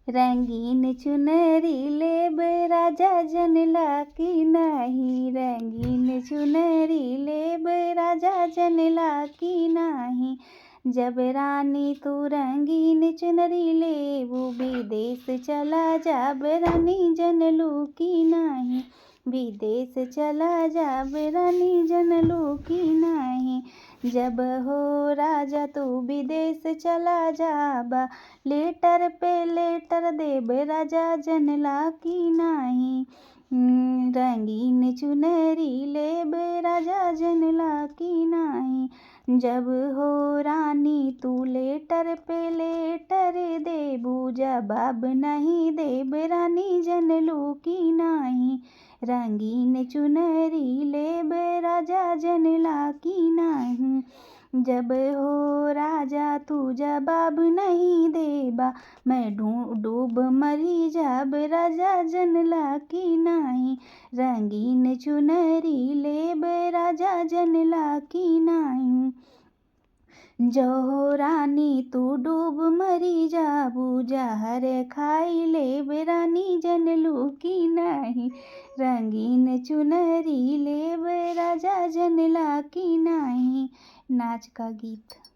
रंगीन चुनरी लेब राजा जनला की नाही। रंगीन चुनरी लेब राजा जनला की नाही। जब रानी तू रंगीन चुनरी लेबू विदेश चला जाब रानी जनलू की नाही। विदेश चला जाब रानी जनलू की नाही। जब हो राजा तू विदेश चला जाबा लेटर पे लेटर देब राजा जनला की नाही। रंगीन चुनरी लेब राजा जनला की नाही। जब हो रानी तू लेटर पे लेटर देबू जवाब नहीं देब रानी जनलू की नाही। रंगीन चुनरी लेब राजा जनला की नाही। जब हो राजा तू जवाब नहीं देबा मैं डूब मरी जाब राजा जनला की नाही। रंगीन चुनरी लेब राजा जनला की नाही। जो रानी तू डूब मरी जाबू जहर खाई लेब रानी जनलू की नाही। रंगीन चुनरी लेब राजा जनला की नाही। नाच का गीत।